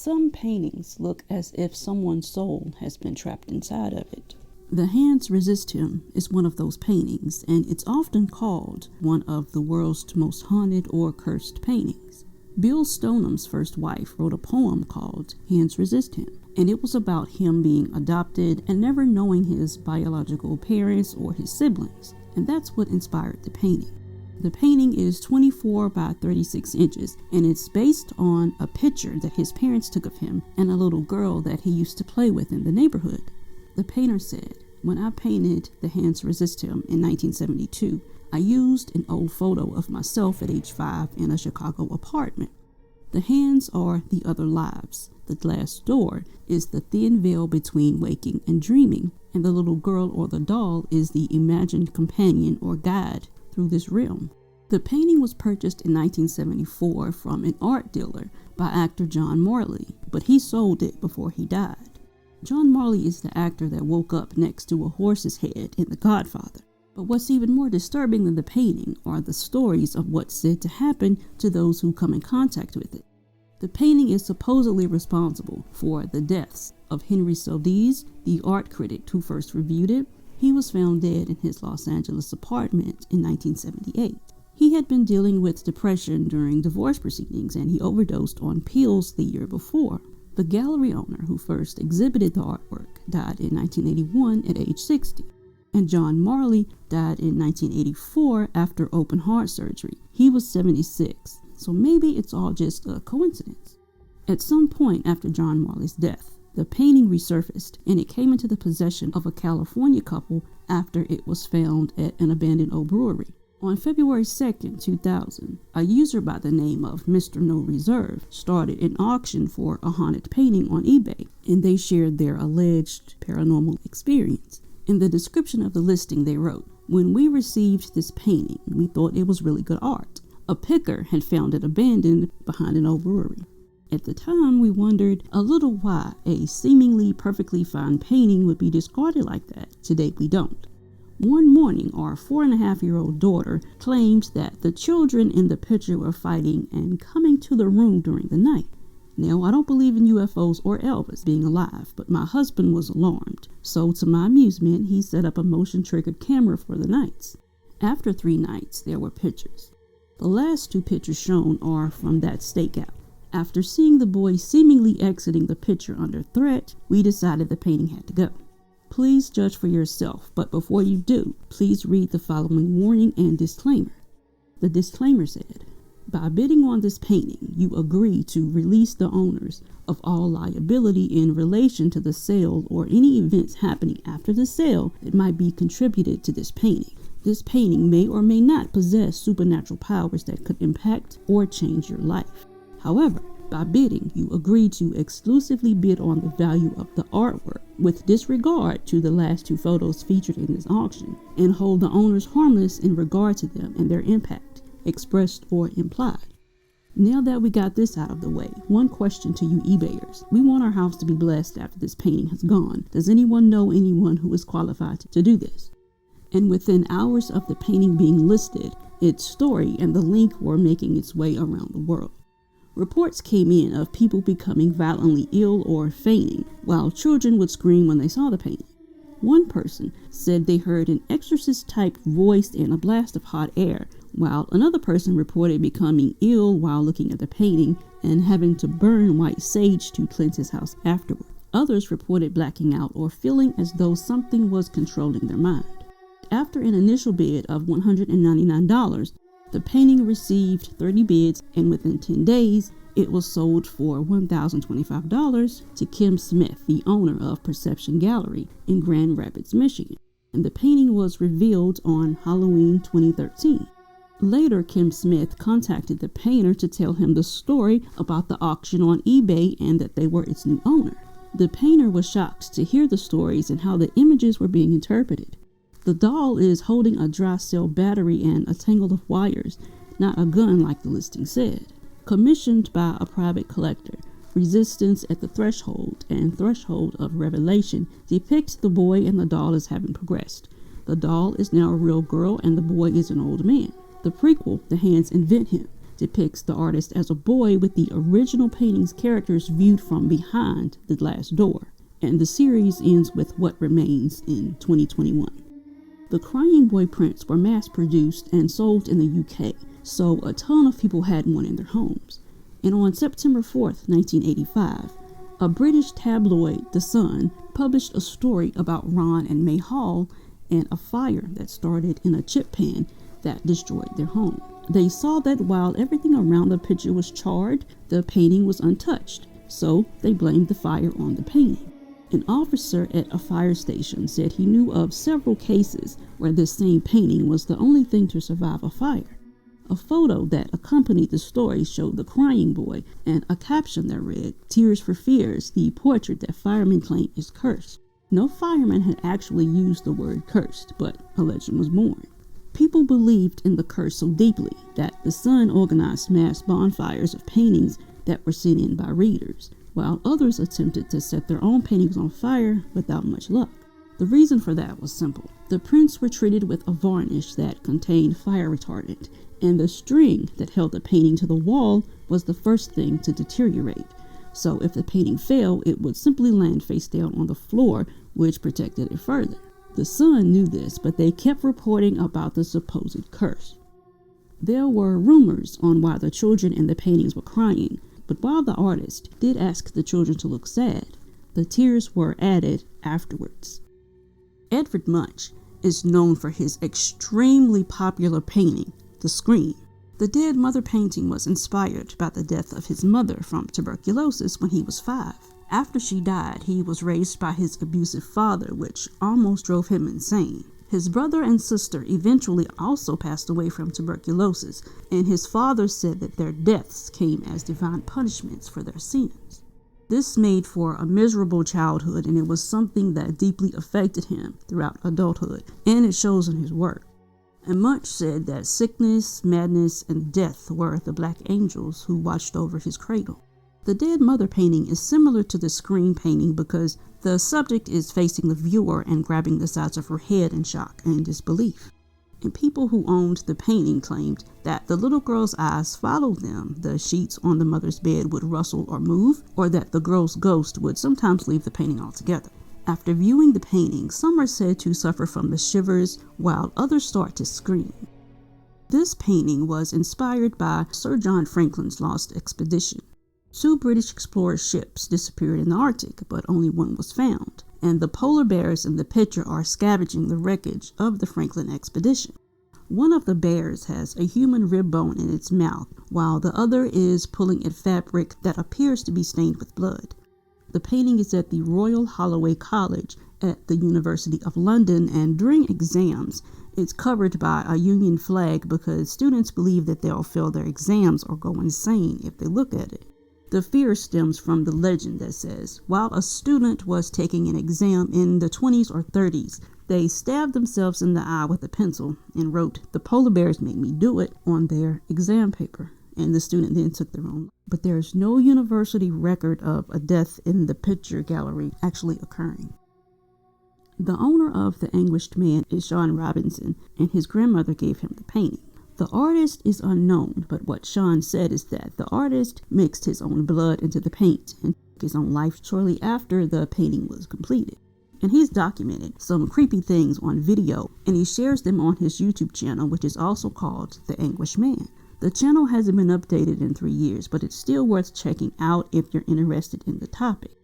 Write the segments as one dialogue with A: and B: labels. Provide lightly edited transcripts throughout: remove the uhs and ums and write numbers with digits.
A: Some paintings look as if someone's soul has been trapped inside of it. The Hands Resist Him is one of those paintings, and it's often called one of the world's most haunted or cursed paintings. Bill Stoneham's first wife wrote a poem called Hands Resist Him, and it was about him being adopted and never knowing his biological parents or his siblings, and that's what inspired the painting. The painting is 24 by 36 inches, and it's based on a picture that his parents took of him and a little girl that he used to play with in the neighborhood. The painter said, "When I painted The Hands Resist Him in 1972, I used an old photo of myself at age 5 in a Chicago apartment. The hands are the other lives. The glass door is the thin veil between waking and dreaming, and the little girl or the doll is the imagined companion or guide through this realm." The painting was purchased in 1974 from an art dealer by actor John Marley, but he sold it before he died. John Marley is the actor that woke up next to a horse's head in The Godfather. But what's even more disturbing than the painting are the stories of what's said to happen to those who come in contact with it. The painting is supposedly responsible for the deaths of Henry Solis, the art critic who first reviewed it. He was found dead in his Los Angeles apartment in 1978. He had been dealing with depression during divorce proceedings, and he overdosed on pills the year before. The gallery owner who first exhibited the artwork died in 1981 at age 60, and John Marley died in 1984 after open heart surgery. He was 76, so maybe it's all just a coincidence. At some point after John Marley's death, the painting resurfaced, and it came into the possession of a California couple after it was found at an abandoned old brewery. On February 2nd, 2000, a user by the name of Mr. No Reserve started an auction for a haunted painting on eBay, and they shared their alleged paranormal experience. In the description of the listing, they wrote, "When we received this painting, we thought it was really good art. A picker had found it abandoned behind an old brewery. At the time, we wondered a little why a seemingly perfectly fine painting would be discarded like that. Today, we don't. One morning, our 4.5-year-old daughter claimed that the children in the picture were fighting and coming to the room during the night. Now, I don't believe in UFOs or Elvis being alive, but my husband was alarmed. So, to my amusement, he set up a motion-triggered camera for the nights. After 3 nights, there were pictures. The last 2 pictures shown are from that stakeout. After seeing the boy seemingly exiting the picture under threat, we decided the painting had to go. Please judge for yourself, but before you do, please read the following warning and disclaimer." The disclaimer said, "By bidding on this painting, you agree to release the owners of all liability in relation to the sale or any events happening after the sale that might be contributed to this painting. This painting may or may not possess supernatural powers that could impact or change your life. However, by bidding, you agree to exclusively bid on the value of the artwork with disregard to the last 2 photos featured in this auction, and hold the owners harmless in regard to them and their impact, expressed or implied." Now that we got this out of the way, one question to you eBayers. We want our house to be blessed after this painting has gone. Does anyone know anyone who is qualified to do this? And within hours of the painting being listed, its story and the link were making its way around the world. Reports came in of people becoming violently ill or fainting, while children would scream when they saw the painting. One person said they heard an exorcist-type voice and a blast of hot air, while another person reported becoming ill while looking at the painting and having to burn white sage to cleanse his house afterward. Others reported blacking out or feeling as though something was controlling their mind. After an initial bid of $199, the painting received 30 bids, and within 10 days, it was sold for $1,025 to Kim Smith, the owner of Perception Gallery in Grand Rapids, Michigan, and the painting was revealed on Halloween 2013. Later, Kim Smith contacted the painter to tell him the story about the auction on eBay and that they were its new owner. The painter was shocked to hear the stories and how the images were being interpreted. The doll is holding a dry cell battery and a tangle of wires, not a gun like the listing said. Commissioned by a private collector, Resistance at the Threshold and Threshold of Revelation depicts the boy and the doll as having progressed. The doll is now a real girl and the boy is an old man. The prequel, The Hands Invent Him, depicts the artist as a boy with the original painting's characters viewed from behind the glass door, and the series ends with what remains in 2021. The Crying Boy prints were mass-produced and sold in the UK, so a ton of people had one in their homes. And on September 4th, 1985, a British tabloid, The Sun, published a story about Ron and May Hall and a fire that started in a chip pan that destroyed their home. They saw that while everything around the picture was charred, the painting was untouched, so they blamed the fire on the painting. An officer at a fire station said he knew of several cases where this same painting was the only thing to survive a fire. A photo that accompanied the story showed the crying boy and a caption that read, "Tears for Fears, the portrait that firemen claim is cursed." No fireman had actually used the word cursed, but a legend was born. People believed in the curse so deeply that the Sun organized mass bonfires of paintings that were sent in by readers, while others attempted to set their own paintings on fire without much luck. The reason for that was simple. The prints were treated with a varnish that contained fire retardant, and the string that held the painting to the wall was the first thing to deteriorate. So if the painting fell, it would simply land face down on the floor, which protected it further. The Sun knew this, but they kept reporting about the supposed curse. There were rumors on why the children in the paintings were crying, but while the artist did ask the children to look sad, the tears were added afterwards. Edvard Munch is known for his extremely popular painting, The Scream. The Dead Mother painting was inspired by the death of his mother from tuberculosis when he was 5. After she died, he was raised by his abusive father, which almost drove him insane. His brother and sister eventually also passed away from tuberculosis, and his father said that their deaths came as divine punishments for their sins. This made for a miserable childhood, and it was something that deeply affected him throughout adulthood, and it shows in his work. And Munch said that sickness, madness, and death were the black angels who watched over his cradle. The Dead Mother painting is similar to the Scream painting because the subject is facing the viewer and grabbing the sides of her head in shock and disbelief. And people who owned the painting claimed that the little girl's eyes followed them, the sheets on the mother's bed would rustle or move, or that the girl's ghost would sometimes leave the painting altogether. After viewing the painting, some are said to suffer from the shivers, while others start to scream. This painting was inspired by Sir John Franklin's lost expedition. 2 British explorer ships disappeared in the Arctic, but only one was found, and the polar bears in the picture are scavenging the wreckage of the Franklin expedition. One of the bears has a human rib bone in its mouth, while the other is pulling at fabric that appears to be stained with blood. The painting is at the Royal Holloway College at the University of London, and during exams, it's covered by a Union flag because students believe that they'll fail their exams or go insane if they look at it. The fear stems from the legend that says, while a student was taking an exam in the 20s or 30s, they stabbed themselves in the eye with a pencil and wrote, "The polar bears made me do it," on their exam paper. And the student then took their own life. But there is no university record of a death in the picture gallery actually occurring. The owner of the Anguished Man is Sean Robinson, and his grandmother gave him the painting. The artist is unknown, but what Sean said is that the artist mixed his own blood into the paint and took his own life shortly after the painting was completed. And he's documented some creepy things on video, and he shares them on his YouTube channel, which is also called The Anguished Man. The channel hasn't been updated in 3 years, but it's still worth checking out if you're interested in the topic.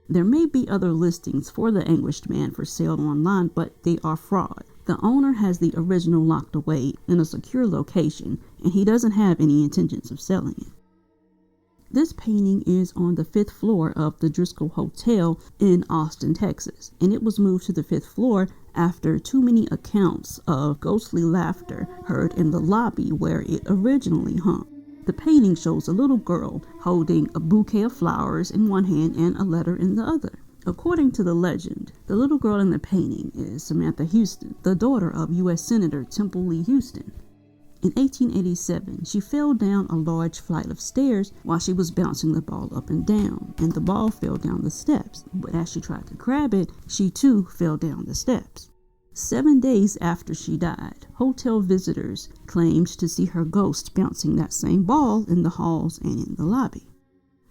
A: There may be other listings for the Anguished Man for sale online, but they are fraud. The owner has the original locked away in a secure location, and he doesn't have any intentions of selling it. This painting is on the 5th floor of the Driscoll Hotel in Austin, Texas, and it was moved to the 5th floor after too many accounts of ghostly laughter heard in the lobby where it originally hung. The painting shows a little girl holding a bouquet of flowers in one hand and a letter in the other. According to the legend, the little girl in the painting is Samantha Houston, the daughter of U.S. Senator Temple Lee Houston. In 1887, she fell down a large flight of stairs while she was bouncing the ball up and down, and the ball fell down the steps. But as she tried to grab it, she too fell down the steps. 7 days after she died, hotel visitors claimed to see her ghost bouncing that same ball in the halls and in the lobby.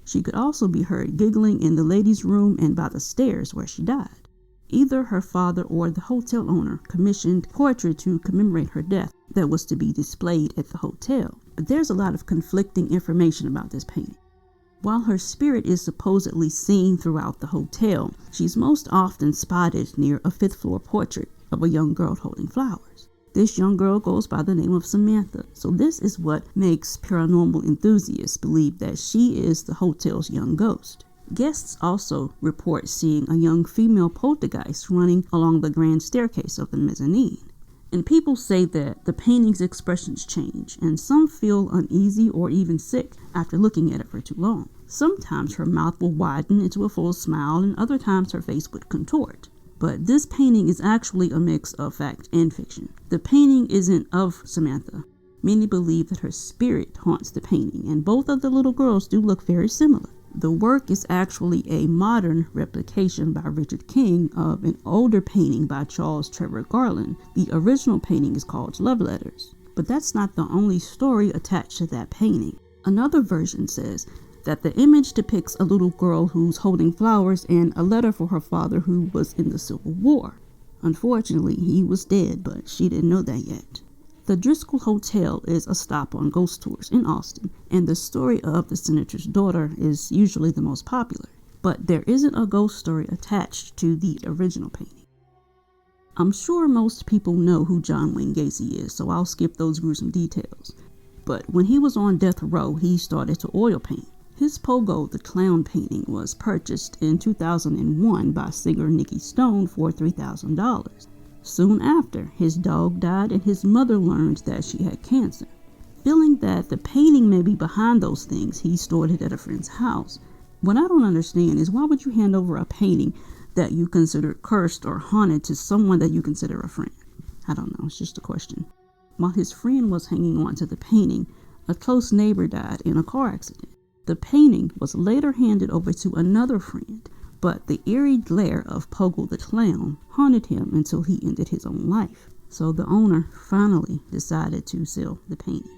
A: She could also be heard giggling in the ladies' room and by the stairs where she died. Either her father or the hotel owner commissioned a portrait to commemorate her death that was to be displayed at the hotel, but there's a lot of conflicting information about this painting. While her spirit is supposedly seen throughout the hotel, she's most often spotted near a 5th floor portrait of a young girl holding flowers. This young girl goes by the name of Samantha, so this is what makes paranormal enthusiasts believe that she is the hotel's young ghost. Guests also report seeing a young female poltergeist running along the grand staircase of the mezzanine. And people say that the painting's expressions change, and some feel uneasy or even sick after looking at it for too long. Sometimes her mouth will widen into a full smile, and other times her face would contort. But this painting is actually a mix of fact and fiction. The painting isn't of Samantha. Many believe that her spirit haunts the painting, and both of the little girls do look very similar. The work is actually a modern replication by Richard King of an older painting by Charles Trevor Garland. The original painting is called Love Letters, but that's not the only story attached to that painting. Another version says that the image depicts a little girl who's holding flowers and a letter for her father who was in the Civil War. Unfortunately, he was dead, but she didn't know that yet. The Driscoll Hotel is a stop on ghost tours in Austin, and the story of the senator's daughter is usually the most popular. But there isn't a ghost story attached to the original painting. I'm sure most people know who John Wayne Gacy is, so I'll skip those gruesome details. But when he was on death row, he started to oil paint. His Pogo the Clown painting was purchased in 2001 by singer Nikki Stone for $3,000. Soon after, his dog died and his mother learned that she had cancer. Feeling that the painting may be behind those things, he stored it at a friend's house. What I don't understand is why would you hand over a painting that you consider cursed or haunted to someone that you consider a friend? I don't know, it's just a question. While his friend was hanging on to the painting, a close neighbor died in a car accident. The painting was later handed over to another friend, but the eerie glare of Pogo the Clown haunted him until he ended his own life. So the owner finally decided to sell the painting.